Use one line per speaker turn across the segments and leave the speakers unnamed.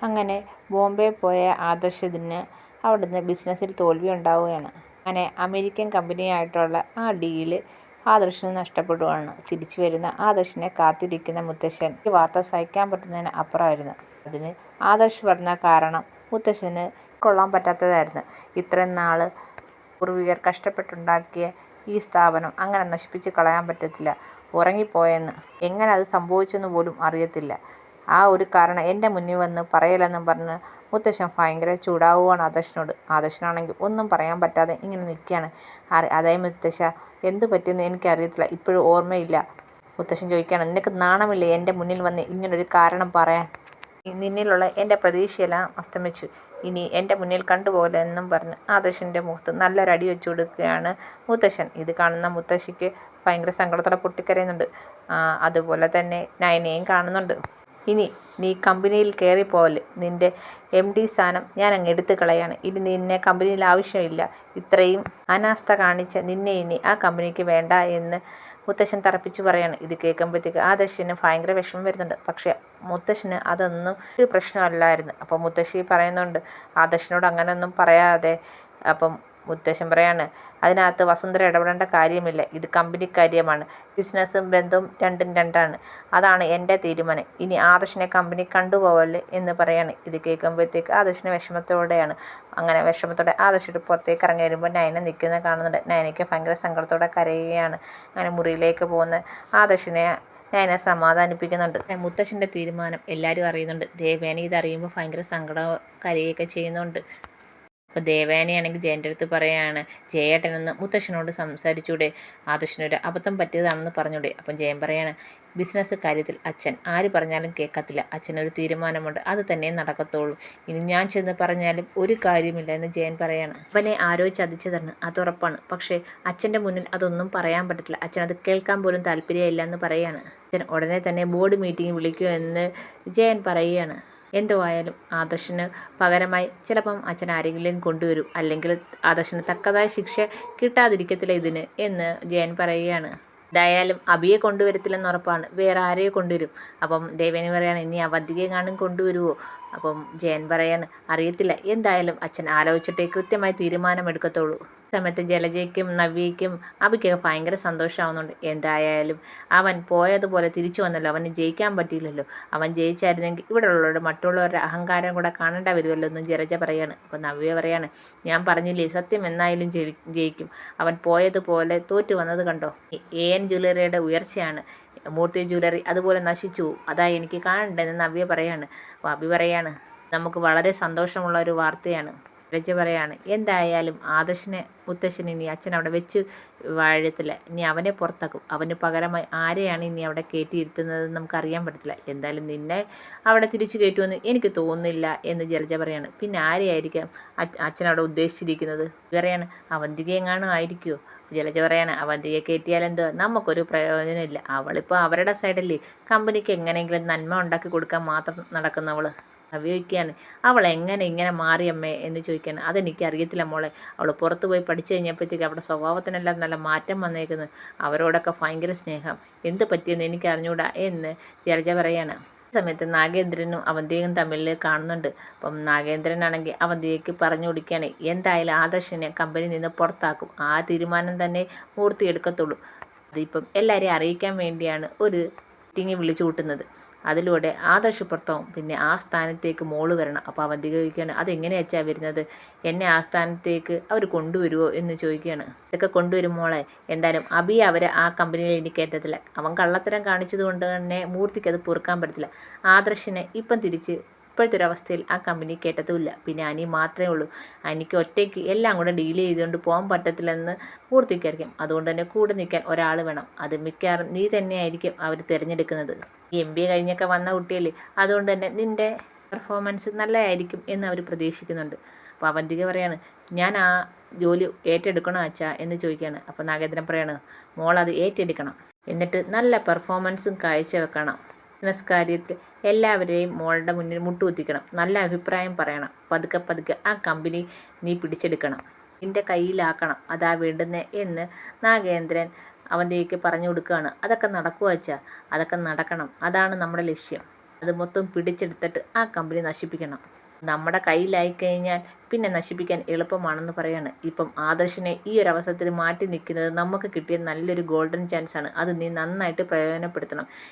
അങ്ങനെ ബോംബെ പോയ ആദർശിന് അവിടുന്ന് ബിസിനസ്സിൽ തോൽവി ഉണ്ടാവുകയാണ്. അങ്ങനെ അമേരിക്കൻ കമ്പനിയായിട്ടുള്ള ആ ഡീല് ആദർശിന് നഷ്ടപ്പെടുകയാണ്. തിരിച്ചു വരുന്ന ആദർശിനെ കാത്തിരിക്കുന്ന മുത്തശ്ശൻ ഈ വാർത്ത സഹിക്കാൻ പറ്റുന്നതിന് അപ്പുറമായിരുന്നു. അതിന് ആദർശ് പറഞ്ഞ കാരണം മുത്തശ്ശന് കൊള്ളാൻ പറ്റാത്തതായിരുന്നു. ഇത്രയും നാൾ പൂർവികർ കഷ്ടപ്പെട്ടുണ്ടാക്കിയ ഈ സ്ഥാപനം അങ്ങനെ നശിപ്പിച്ച് കളയാൻ പറ്റത്തില്ല, ഉറങ്ങിപ്പോയെന്ന്, എങ്ങനെ അത് സംഭവിച്ചെന്ന് പോലും അറിയത്തില്ല. ആ ഒരു കാരണം എൻ്റെ മുന്നിൽ വന്ന് പറയലെന്നും പറഞ്ഞ് മുത്തശ്ശൻ ഭയങ്കര ചൂടാവുകയാണ് ആദർശിനോട്. ആദർശനാണെങ്കിൽ ഒന്നും പറയാൻ പറ്റാതെ ഇങ്ങനെ നിൽക്കുകയാണ്. അതേ മുത്തശ്ശ, എന്തു പറ്റിയെന്ന് എനിക്കറിയത്തില്ല, ഇപ്പോഴും ഓർമ്മയില്ല. മുത്തശ്ശൻ ചോദിക്കുകയാണ്, നിനക്ക് നാണമില്ലേ എൻ്റെ മുന്നിൽ വന്ന് ഇങ്ങനൊരു കാരണം പറയാൻ? നിന്നിലുള്ള എൻ്റെ പ്രതീക്ഷയെല്ലാം അസ്തമിച്ചു, ഇനി എൻ്റെ മുന്നിൽ കണ്ടുപോകില്ല എന്നും പറഞ്ഞ് ആദർശിൻ്റെ മുഖത്ത് നല്ലൊരടി വെച്ചു കൊടുക്കുകയാണ് മുത്തശ്ശൻ. ഇത് കാണുന്ന മുത്തശ്ശിക്ക് ഭയങ്കര സങ്കടത്തോടെ പൊട്ടിക്കരയുന്നുണ്ട്. അതുപോലെ തന്നെ നയനയും കാണുന്നുണ്ട്. ഇനി നീ കമ്പനിയിൽ കയറിപ്പോവല്ലേ, നിൻ്റെ MD സ്ഥാനം ഞാൻ അങ്ങ് എടുത്ത് കളയാണ്. ഇനി നിന്നെ കമ്പനിയിൽ ആവശ്യമില്ല. ഇത്രയും അനാസ്ഥ കാണിച്ച നിന്നെ ഇനി ആ കമ്പനിക്ക് വേണ്ട എന്ന് മുത്തശ്ശൻ തറപ്പിച്ചു പറയാണ്. ഇത് കേൾക്കുമ്പോഴത്തേക്ക് ആദർശിന് ഭയങ്കര വിഷമം വരുന്നുണ്ട്. പക്ഷേ മുത്തശ്ശന് അതൊന്നും ഒരു പ്രശ്നമല്ലായിരുന്നു. അപ്പം മുത്തശ്ശി പറയുന്നുണ്ട്, ആദർശിനോട് അങ്ങനെയൊന്നും പറയാതെ. അപ്പം മുത്തശ്ശൻ പറയാണ്, അതിനകത്ത് വസുന്ധര ഇടപെടേണ്ട കാര്യമില്ല, ഇത് കമ്പനി കാര്യമാണ്. ബിസിനസ്സും ബന്ധവും രണ്ടും രണ്ടാണ്. അതാണ് എൻ്റെ തീരുമാനം. ഇനി ആദർശിനെ കമ്പനി കണ്ടുപോവല്ലേ എന്ന് പറയാണ്. ഇത് കേൾക്കുമ്പോഴത്തേക്ക് ആദർശിന് വിഷമത്തോടെയാണ്. അങ്ങനെ വിഷമത്തോടെ ആദർശിട്ട് പുറത്തേക്ക് ഇറങ്ങി വരുമ്പോൾ നയന നിൽക്കുന്നത് കാണുന്നുണ്ട്. നയനയ്ക്ക് ഭയങ്കര സങ്കടത്തോടെ കരയുകയാണ്. അങ്ങനെ മുറിയിലേക്ക് പോകുന്ന ആദർശിനെ നയന സമാധാനിപ്പിക്കുന്നുണ്ട്. മുത്തശ്ശൻ്റെ തീരുമാനം എല്ലാവരും അറിയുന്നുണ്ട്. ദേവയാനി ഇതറിയുമ്പോൾ ഭയങ്കര സങ്കടം കരയുകയൊക്കെ ചെയ്യുന്നുണ്ട്. അപ്പോൾ ദേവയാനിയാണെങ്കിൽ ജയൻ്റെ അടുത്ത് പറയാണ്, ജയേട്ടനൊന്ന് മുത്തശ്ശനോട് സംസാരിച്ചൂടെ, ആദർശിനൊരു അബദ്ധം പറ്റിയതാണെന്ന് പറഞ്ഞൂടെ. അപ്പം ജയൻ പറയാണ്, ബിസിനസ് കാര്യത്തിൽ അച്ഛൻ ആര് പറഞ്ഞാലും കേൾക്കത്തില്ല, അച്ഛനൊരു തീരുമാനമുണ്ട്, അത് തന്നെ നടക്കത്തുള്ളൂ. ഇനി ഞാൻ ചെന്ന് പറഞ്ഞാലും ഒരു കാര്യമില്ല എന്ന് ജയൻ പറയാണ്. അവനെ ആരോ ചതിച്ചതാണ്, അതുറപ്പാണ്. പക്ഷേ അച്ഛൻ്റെ മുന്നിൽ അതൊന്നും പറയാൻ പറ്റത്തില്ല, അച്ഛനത് കേൾക്കാൻ പോലും താല്പര്യമില്ല എന്ന് പറയാണ്. അച്ഛൻ ഉടനെ തന്നെ ബോർഡ് മീറ്റിംഗ് വിളിക്കുമെന്ന് ജയൻ പറയുകയാണ്. എന്തോ ആയാലും ആദർശിന് പകരമായി ചിലപ്പം അച്ഛൻ ആരെങ്കിലും കൊണ്ടുവരും, അല്ലെങ്കിൽ ആദർശിന് തക്കതായ ശിക്ഷ കിട്ടാതിരിക്കത്തില്ല ഇതിന് എന്ന് ജയൻ പറയുകയാണ്. എന്തായാലും അബിയെ കൊണ്ടുവരത്തില്ലെന്ന് ഉറപ്പാണ്, വേറെ ആരെയോ കൊണ്ടുവരും. അപ്പം ദേവേനി പറയാണ്, ഇനി അവന്തികയെ കാണും കൊണ്ടുവരുമോ? അപ്പം ജയൻ പറയാണ്, അറിയത്തില്ല, എന്തായാലും അച്ഛൻ ആലോചിച്ചിട്ടേ കൃത്യമായി തീരുമാനമെടുക്കത്തുള്ളൂ. സമയത്ത് ജലജയ്ക്കും നവ്യയ്ക്കും അബിക്കൊക്കെ ഭയങ്കര സന്തോഷമാവുന്നുണ്ട്. എന്തായാലും അവൻ പോയതുപോലെ തിരിച്ചു വന്നല്ലോ, അവന് ജയിക്കാൻ പറ്റിയില്ലല്ലോ. അവൻ ജയിച്ചായിരുന്നെങ്കിൽ ഇവിടെ ഉള്ളവരുടെ മറ്റുള്ളവരുടെ അഹങ്കാരം കൂടെ കാണേണ്ട വരുമല്ലോ എന്ന് ജലജ പറയാണ്. അപ്പോൾ നവ്യ പറയാണ്, ഞാൻ പറഞ്ഞില്ലേ, സത്യം എന്നായാലും ജയിക്കും. അവൻ പോയതുപോലെ തോറ്റു വന്നത് കണ്ടോ. AN ജ്വല്ലറിയുടെ ഉയർച്ചയാണ്, മൂർത്തി ജ്വല്ലറി അതുപോലെ നശിച്ചു, അതാ എനിക്ക് കാണേണ്ടതെന്ന് നവ്യ പറയാണ്. അപ്പോൾ അബി പറയാണ്, നമുക്ക് വളരെ സന്തോഷമുള്ള ഒരു വാർത്തയാണ്. ജലജ പറയാണ്, എന്തായാലും ആദർശിനെ മുത്തശ്ശന് ഇനി അച്ഛൻ അവിടെ വെച്ച് വാഴത്തില്ല, ഇനി അവനെ പുറത്താക്കും. അവന് പകരമായി ആരെയാണ് ഇനി അവിടെ കയറ്റിയിരുത്തുന്നതെന്ന് നമുക്കറിയാൻ പറ്റത്തില്ല. എന്തായാലും നിന്നെ അവിടെ തിരിച്ചു കയറ്റുമെന്ന് എനിക്ക് തോന്നുന്നില്ല എന്ന് ജലജ പറയാണ്. പിന്നെ ആരെയായിരിക്കാം അച്ഛനവിടെ ഉദ്ദേശിച്ചിരിക്കുന്നത്? പറയാണ്, അവന്തികയെങ്ങാനും ആയിരിക്കുമോ? ജലജ പറയാണ്, അവന്തികയെ കയറ്റിയാലെന്തോ, നമുക്കൊരു പ്രയോജനമില്ല. അവളിപ്പോൾ അവരുടെ സൈഡല്ലേ, കമ്പനിക്ക് എങ്ങനെയെങ്കിലും നന്മ ഉണ്ടാക്കി കൊടുക്കാൻ മാത്രം നടക്കുന്നവൾ. നവ്യയ്ക്കാണ്, അവൾ എങ്ങനെ ഇങ്ങനെ മാറിയമ്മേ എന്ന് ചോദിക്കുകയാണ്. അതെനിക്കറിയത്തില്ല മോളെ, അവൾ പുറത്ത് പോയി പഠിച്ചു കഴിഞ്ഞപ്പോഴത്തേക്ക് അവിടെ സ്വഭാവത്തിനെല്ലാം നല്ല മാറ്റം വന്നേക്കുന്നത്, അവരോടൊക്കെ ഭയങ്കര സ്നേഹം, എന്ത് പറ്റിയെന്ന് എനിക്ക് അറിഞ്ഞൂടാ എന്ന് ജലജ പറയാണ്. ഈ സമയത്ത് നാഗേന്ദ്രനും അവന്തികയും തമ്മിൽ കാണുന്നുണ്ട്. അപ്പം നാഗേന്ദ്രനാണെങ്കിൽ അവന്തികയ്ക്ക് പറഞ്ഞു കൊടുക്കുകയാണ്, എന്തായാലും ആദർശിനെ കമ്പനിയിൽ നിന്ന് പുറത്താക്കും, ആ തീരുമാനം തന്നെ മൂർത്തി എടുക്കത്തുള്ളൂ. അതിപ്പം എല്ലാവരെയും അറിയിക്കാൻ വേണ്ടിയാണ് ഒരു മീറ്റിംഗ് വിളിച്ചു കൂട്ടുന്നത്. അതിലൂടെ ആദർശ് പുറത്താവും, പിന്നെ ആ സ്ഥാനത്തേക്ക് മോള് വരണം. അപ്പോൾ അവന്തിക ചോദിക്കുകയാണ്, അതെങ്ങനെയാച്ചാ വരുന്നത്, എന്നെ ആ സ്ഥാനത്തേക്ക് അവർ കൊണ്ടുവരുമോ എന്ന് ചോദിക്കുകയാണ്. ഇതൊക്കെ കൊണ്ടുവരും മോളെ, എന്തായാലും അബി അവരെ ആ കമ്പനിയിൽ എനിക്ക് കയറ്റത്തില്ല, അവൻ കള്ളത്തരം കാണിച്ചത് കൊണ്ട് തന്നെ മൂർത്തിക്ക് അത് പൊറുക്കാൻ പറ്റത്തില്ല. ആദർശിനെ ഇപ്പം തിരിച്ച് ഇപ്പോഴത്തെ ഒരു അവസ്ഥയിൽ ആ കമ്പനി കയറ്റത്തുമില്ല. പിന്നെ അനി മാത്രമേ ഉള്ളൂ, അനിക്ക് ഒറ്റയ്ക്ക് എല്ലാം കൂടെ ഡീൽ ചെയ്തുകൊണ്ട് പോകാൻ പറ്റത്തില്ലെന്ന് മൂർത്തിക്കായിരിക്കും. അതുകൊണ്ട് തന്നെ കൂടെ നിൽക്കാൻ ഒരാൾ വേണം, അത് മിക്കവാറും നീ തന്നെയായിരിക്കും അവർ തിരഞ്ഞെടുക്കുന്നത്. ഈ MBA കഴിഞ്ഞൊക്കെ വന്ന കുട്ടിയല്ലേ, അതുകൊണ്ട് തന്നെ നിൻ്റെ പെർഫോമൻസ് നല്ലതായിരിക്കും എന്ന് അവർ പ്രതീക്ഷിക്കുന്നുണ്ട്. അപ്പോൾ അവന്തിക പറയാണ്, ഞാൻ ആ ജോലി ഏറ്റെടുക്കണോ അച്ഛാ എന്ന് ചോദിക്കുകയാണ്. അപ്പോൾ നാഗേന്ദ്രൻ പറയാണ്, മോൾ അത് ഏറ്റെടുക്കണം, എന്നിട്ട് നല്ല പെർഫോമൻസും കാഴ്ചവെക്കണം. ബിസിനസ് കാര്യത്തിൽ എല്ലാവരെയും മോളുടെ മുന്നിൽ മുട്ടുകുത്തിക്കണം, നല്ല അഭിപ്രായം പറയണം, പതുക്കെ പതുക്കെ ആ കമ്പനി നീ പിടിച്ചെടുക്കണം, നിൻ്റെ കയ്യിലാക്കണം, അതാ വേണ്ടുന്നേ എന്ന് നാഗേന്ദ്രൻ അവന്തികയ്ക്ക് പറഞ്ഞു കൊടുക്കുകയാണ്. അതൊക്കെ നടക്കുക വെച്ചാൽ, അതൊക്കെ നടക്കണം, അതാണ് നമ്മുടെ ലക്ഷ്യം. അത് മൊത്തം പിടിച്ചെടുത്തിട്ട് ആ കമ്പനി നശിപ്പിക്കണം. നമ്മുടെ കയ്യിലായി കഴിഞ്ഞാൽ പിന്നെ നശിപ്പിക്കാൻ എളുപ്പമാണെന്ന് പറയാണ്. ഇപ്പം ആദർശിനെ ഈ ഒരു അവസരത്തിൽ മാറ്റി നിൽക്കുന്നത് നമുക്ക് കിട്ടിയ നല്ലൊരു ഗോൾഡൻ ചാൻസ് ആണ്. അത് നീ നന്നായിട്ട് പ്രയോജനപ്പെടുത്തണം.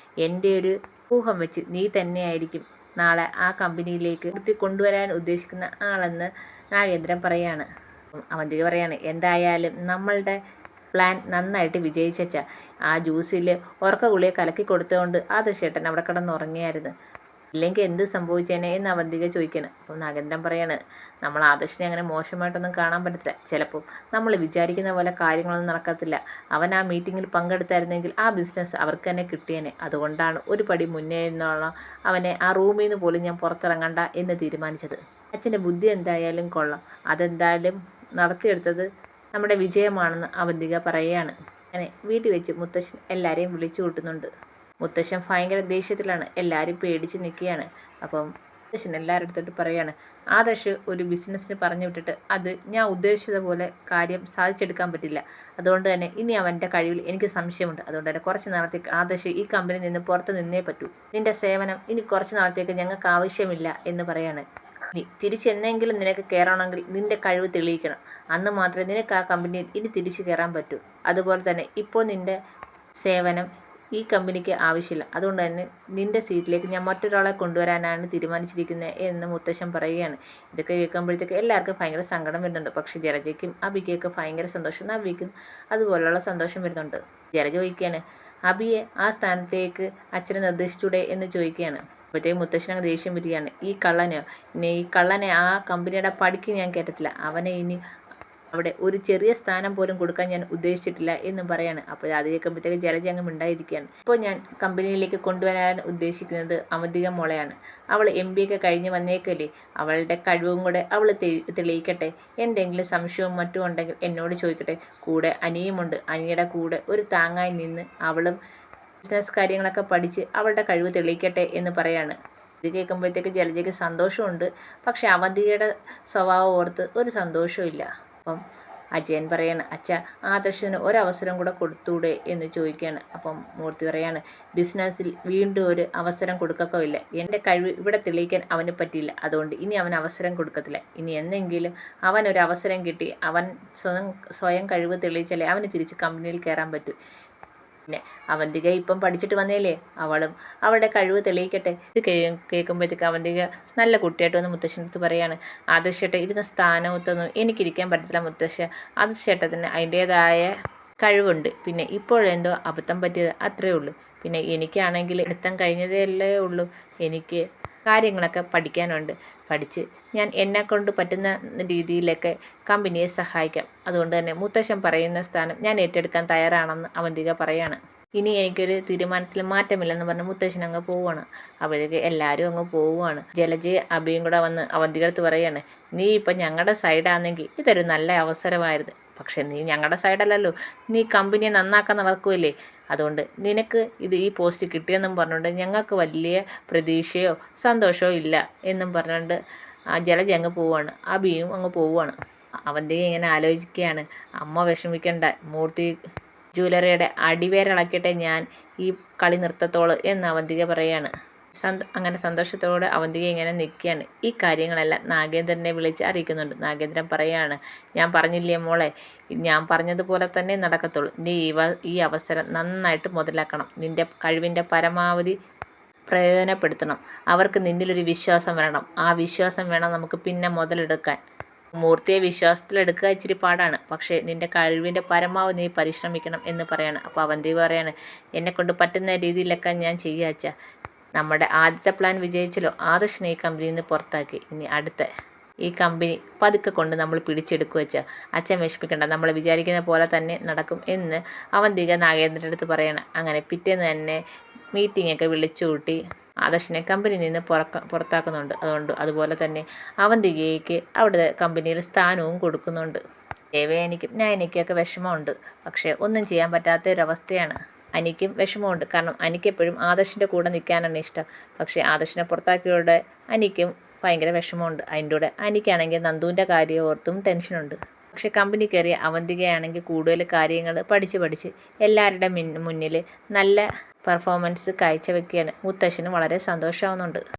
എൻ്റെ ഒരു ഊഹം വെച്ച് നീ തന്നെയായിരിക്കും നാളെ ആ കമ്പനിയിലേക്ക് കൊണ്ടുവരാൻ ഉദ്ദേശിക്കുന്ന ആളെന്ന് നാഗേന്ദ്രൻ പറയാണ്. അവന്തിക പറയാണ്, എന്തായാലും നമ്മളുടെ പ്ലാൻ നന്നായിട്ട് വിജയിച്ച ആ ജ്യൂസിൽ ഉറക്ക ഗുളിക കലക്കി കൊടുത്തുകൊണ്ട് ആദർശേട്ടൻ അവിടെ കിടന്നുറങ്ങിയായിരുന്നു. ഇല്ലെങ്കിൽ എന്ത് സംഭവിച്ചേനെ എന്ന് അവന്തിക ചോദിക്കണം. അപ്പോൾ നാഗേന്ദ്രൻ പറയാണ്, നമ്മൾ ആദർശിനെ അങ്ങനെ മോശമായിട്ടൊന്നും കാണാൻ പറ്റത്തില്ല. ചിലപ്പോൾ നമ്മൾ വിചാരിക്കുന്ന പോലെ കാര്യങ്ങളൊന്നും നടക്കത്തില്ല. അവൻ ആ മീറ്റിങ്ങിൽ പങ്കെടുത്തായിരുന്നെങ്കിൽ ആ ബിസിനസ് അവർക്ക് തന്നെ കിട്ടിയേനെ. അതുകൊണ്ടാണ് ഒരു പടി മുന്നേ എന്നുള്ള അവനെ ആ റൂമിൽ നിന്ന് പോലും ഞാൻ പുറത്തിറങ്ങണ്ട എന്ന് തീരുമാനിച്ചത്. അച്ഛൻ്റെ ബുദ്ധി എന്തായാലും കൊള്ളാം. അതെന്തായാലും നടത്തിയെടുത്തത് നമ്മുടെ വിജയമാണെന്ന് അവന്തിക പറയുകയാണ്. അങ്ങനെ വീട്ടിൽ വെച്ച് മുത്തശ്ശൻ എല്ലാവരെയും വിളിച്ചു കൂട്ടുന്നുണ്ട്. മുത്തശ്ശൻ ഭയങ്കര ദേഷ്യത്തിലാണ്. എല്ലാവരും പേടിച്ച് നിൽക്കുകയാണ്. അപ്പം മുത്തശ്ശൻ എല്ലാവരുടെ അടുത്തിട്ട് പറയാണ്, ആദർശ് ഒരു ബിസിനസ്സിന് പറഞ്ഞു വിട്ടിട്ട് അത് ഞാൻ ഉദ്ദേശിച്ചതുപോലെ കാര്യം സാധിച്ചെടുക്കാൻ പറ്റില്ല. അതുകൊണ്ട് തന്നെ ഇനി അവൻ്റെ കഴിവിൽ എനിക്ക് സംശയമുണ്ട്. അതുകൊണ്ട് തന്നെ കുറച്ച് നാളത്തേക്ക് ആദർശ് ഈ കമ്പനിയിൽ നിന്ന് പുറത്ത് നിന്നേ പറ്റൂ. നിന്റെ സേവനം ഇനി കുറച്ച് നാളത്തേക്ക് ഞങ്ങൾക്ക് ആവശ്യമില്ല എന്ന് പറയാണ്. ഇനി തിരിച്ചെന്നെങ്കിലും നിനക്ക് കയറണമെങ്കിൽ നിന്റെ കഴിവ് തെളിയിക്കണം. അന്ന് മാത്രമേ നിനക്ക് ആ കമ്പനിയിൽ ഇനി തിരിച്ചു കയറാൻ പറ്റൂ. അതുപോലെ തന്നെ ഇപ്പോൾ നിന്റെ സേവനം ഈ കമ്പനിക്ക് ആവശ്യമില്ല. അതുകൊണ്ട് തന്നെ നിന്റെ സീറ്റിലേക്ക് ഞാൻ മറ്റൊരാളെ കൊണ്ടുവരാനാണ് തീരുമാനിച്ചിരിക്കുന്നത് എന്ന് മുത്തശ്ശൻ പറയുകയാണ്. ഇതൊക്കെ കേൾക്കുമ്പോഴത്തേക്ക് എല്ലാവർക്കും ഭയങ്കര സങ്കടം വരുന്നുണ്ട്. പക്ഷേ ജലജയ്ക്കും അബിക്കൊക്കെ ഭയങ്കര സന്തോഷം, നവ്യയ്ക്കും അതുപോലുള്ള സന്തോഷം വരുന്നുണ്ട്. ജലജ ചോദിക്കുകയാണ്, അബിയെ ആ സ്ഥാനത്തേക്ക് അച്ഛനെ നിർദ്ദേശിച്ചൂടെ എന്ന് ചോദിക്കുകയാണ്. അപ്പോഴത്തേക്ക് മുത്തശ്ശനങ്ങ് ദേഷ്യം വരികയാണ്. ഈ കള്ളനെ ആ കമ്പനിയുടെ പടിക്ക് ഞാൻ കയറ്റത്തില്ല. അവനെ ഇനി അവിടെ ഒരു ചെറിയ സ്ഥാനം പോലും കൊടുക്കാൻ ഞാൻ ഉദ്ദേശിച്ചിട്ടില്ല എന്നും പറയാണ്. അപ്പോൾ അത് കേൾക്കുമ്പോഴത്തേക്ക് ജലജ അങ്ങ് മിണ്ടായിരിക്കുകയാണ്. ഇപ്പോൾ ഞാൻ കമ്പനിയിലേക്ക് കൊണ്ടുവരാൻ ഉദ്ദേശിക്കുന്നത് അവന്തിക മോളെയാണ്. അവൾ MBA ഒക്കെ കഴിഞ്ഞ് വന്നേക്കല്ലേ. അവളുടെ കഴിവും കൂടെ അവൾ തെളിയിക്കട്ടെ. എന്തെങ്കിലും സംശയവും മറ്റും ഉണ്ടെങ്കിൽ എന്നോട് ചോദിക്കട്ടെ. കൂടെ അനിയുമുണ്ട്. അനിയുടെ കൂടെ ഒരു താങ്ങായി നിന്ന് അവളും ബിസിനസ് കാര്യങ്ങളൊക്കെ പഠിച്ച് അവളുടെ കഴിവ് തെളിയിക്കട്ടെ എന്ന് പറയാണ്. ഇത് കേൾക്കുമ്പോഴത്തേക്ക് ജലജയ്ക്ക് സന്തോഷമുണ്ട്. പക്ഷെ അവന്തികയുടെ സ്വഭാവം ഓർത്ത് ഒരു സന്തോഷവും ഇല്ല. അപ്പം അജയൻ പറയാണ്, അച്ഛ ആദർശന് ഒരവസരം കൂടെ കൊടുത്തൂടെ എന്ന് ചോദിക്കുകയാണ്. അപ്പം മൂർത്തി പറയാണ്, ബിസിനസ്സിൽ വീണ്ടും ഒരു അവസരം കൊടുക്കയില്ല. എൻ്റെ കഴിവ് ഇവിടെ തെളിയിക്കാൻ അവന് പറ്റിയില്ല. അതുകൊണ്ട് ഇനി അവൻ അവസരം കൊടുക്കത്തില്ല. ഇനി എന്നെങ്കിലും അവനൊരു അവസരം കിട്ടി അവൻ സ്വയം കഴിവ് തെളിയിച്ചാലേ അവന് തിരിച്ച് കമ്പനിയിൽ കയറാൻ പറ്റൂ. പിന്നെ അവന്തിക ഇപ്പം പഠിച്ചിട്ട് വന്നേലേ, അവളും അവളുടെ കഴിവ് തെളിയിക്കട്ടെ. ഇത് കേൾക്കുമ്പോഴത്തേക്ക് അവന്തിക നല്ല കുട്ടിയായിട്ട് വന്ന് മുത്തശ്ശനടുത്ത് പറയാണ്, ആദർശേട്ട ഇരുന്ന സ്ഥാനത്തൊന്നും എനിക്കിരിക്കാൻ പറ്റത്തില്ല മുത്തശ്ശ. ആദർശേട്ടത്തിന് അതിൻ്റേതായ കഴിവുണ്ട്. പിന്നെ ഇപ്പോഴെന്തോ അബദ്ധം പറ്റിയത് അത്രയേ ഉള്ളൂ. പിന്നെ എനിക്കാണെങ്കിൽ എടുത്തം കഴിഞ്ഞതേ അല്ലേ ഉള്ളൂ. എനിക്ക് കാര്യങ്ങളൊക്കെ പഠിക്കാനുണ്ട്. പഠിച്ച് ഞാൻ എന്നെക്കൊണ്ട് പറ്റുന്ന രീതിയിലൊക്കെ കമ്പനിയെ സഹായിക്കാം. അതുകൊണ്ട് തന്നെ മുത്തശ്ശൻ പറയുന്ന സ്ഥാനം ഞാൻ ഏറ്റെടുക്കാൻ തയ്യാറാണെന്ന് അവന്തിക പറയാണ്. ഇനി എനിക്കൊരു തീരുമാനത്തിൽ മാറ്റമില്ലെന്ന് പറഞ്ഞ് മുത്തശ്ശൻ അങ്ങ് പോവുകയാണ്. അപ്പോഴത്തേക്ക് എല്ലാവരും അങ്ങ് പോവുകയാണ്. ജലജയും അബിയും കൂടെ വന്ന് അവന്തിക അടുത്ത് പറയാണ്, നീ ഇപ്പം ഞങ്ങളുടെ സൈഡാണെങ്കിൽ ഇതൊരു നല്ല അവസരമായിരുന്നു. പക്ഷെ നീ ഞങ്ങളുടെ സൈഡല്ലല്ലോ, നീ കമ്പനിയെ നന്നാക്കാൻ നടക്കുമല്ലേ. അതുകൊണ്ട് നിനക്ക് ഈ പോസ്റ്റ് കിട്ടിയെന്നും പറഞ്ഞുകൊണ്ട് ഞങ്ങൾക്ക് വലിയ പ്രതീക്ഷയോ സന്തോഷമോ ഇല്ല എന്നും പറഞ്ഞുകൊണ്ട് ജലജ അങ്ങ് പോവുകയാണ്. അബിയും അങ്ങ് പോവുകയാണ്. അവന്തിക ഇങ്ങനെ ആലോചിക്കുകയാണ്, അമ്മ വിഷമിക്കണ്ട, മൂർത്തി ജ്വല്ലറിയുടെ അടിവേരിളക്കിയിട്ടേ ഞാൻ ഈ കളി നിർത്തത്തോളൂ എന്ന് അവന്തിക പറയാണ്. അങ്ങനെ സന്തോഷത്തോടെ അവന്തിക ഇങ്ങനെ നിൽക്കുകയാണ്. ഈ കാര്യങ്ങളെല്ലാം നാഗേന്ദ്രനെ വിളിച്ച് അറിയിക്കുന്നുണ്ട്. നാഗേന്ദ്രൻ പറയാണ്, ഞാൻ പറഞ്ഞില്ലേ മോളെ, ഞാൻ പറഞ്ഞതുപോലെ തന്നെ നടക്കത്തുള്ളൂ. നീ ഈ അവസരം നന്നായിട്ട് മുതലാക്കണം. നിൻ്റെ കഴിവിൻ്റെ പരമാവധി പ്രയോജനപ്പെടുത്തണം. അവർക്ക് നിന്നിലൊരു വിശ്വാസം വരണം. ആ വിശ്വാസം വേണം നമുക്ക് പിന്നെ മുതലെടുക്കാൻ. മൂർത്തിയെ വിശ്വാസത്തിലെടുക്കുക ഇച്ചിരി പാടാണ്. പക്ഷേ നിൻ്റെ കഴിവിൻ്റെ പരമാവധി നീ പരിശ്രമിക്കണം എന്ന് പറയാണ്. അപ്പോൾ അവന്തിക പറയാണ്, എന്നെക്കൊണ്ട് പറ്റുന്ന രീതിയിലൊക്കെ ഞാൻ ചെയ്യാച്ച. നമ്മുടെ ആദ്യത്തെ പ്ലാൻ വിജയിച്ചല്ലോ. ആദർശിനെ ഈ കമ്പനിയിൽ നിന്ന് പുറത്താക്കി. ഇനി അടുത്ത ഈ കമ്പനി പതുക്കെ കൊണ്ട് നമ്മൾ പിടിച്ചെടുക്കുക വെച്ചാൽ അച്ഛൻ വിഷമിക്കണ്ട, നമ്മൾ വിചാരിക്കുന്ന പോലെ തന്നെ നടക്കും എന്ന് അവന്തിക നാഗേന്ദ്രൻ്റെ അടുത്ത് പറയണം. അങ്ങനെ പിറ്റേന്ന് തന്നെ മീറ്റിങ്ങൊക്കെ വിളിച്ചു കൂട്ടി ആദർശിനെ കമ്പനിയിൽ നിന്ന് പുറത്താക്കുന്നുണ്ട്. അതുപോലെ തന്നെ അവന്തികയ്ക്ക് അവിടെ കമ്പനിയിൽ സ്ഥാനവും കൊടുക്കുന്നുണ്ട്. ദേവയാനിക്കും നയനയ്ക്കൊക്കെ വിഷമമുണ്ട്. പക്ഷേ ഒന്നും ചെയ്യാൻ പറ്റാത്ത ഒരവസ്ഥയാണ്. അനിക്കും വിഷമമുണ്ട്. കാരണം അനിക്ക് എപ്പോഴും ആദർശിൻ്റെ കൂടെ നിൽക്കാനാണ് ഇഷ്ടം. പക്ഷേ ആദർശിനെ പുറത്താക്കിയോടെ അനിക്കും ഭയങ്കര വിഷമമുണ്ട്. അതിൻ്റെ കൂടെ അനിക്കാണെങ്കിൽ നന്ദുവിൻ്റെ കാര്യം ഓർത്തും ടെൻഷനുണ്ട്. പക്ഷെ കമ്പനി കയറിയ അവന്തികയാണെങ്കിൽ കൂടുതൽ കാര്യങ്ങൾ പഠിച്ച് എല്ലാവരുടെ മുന്നിൽ നല്ല പെർഫോമൻസ് കാഴ്ചവെക്കുകയാണ്. മുത്തശ്ശന് വളരെ സന്തോഷമാവുന്നുണ്ട്.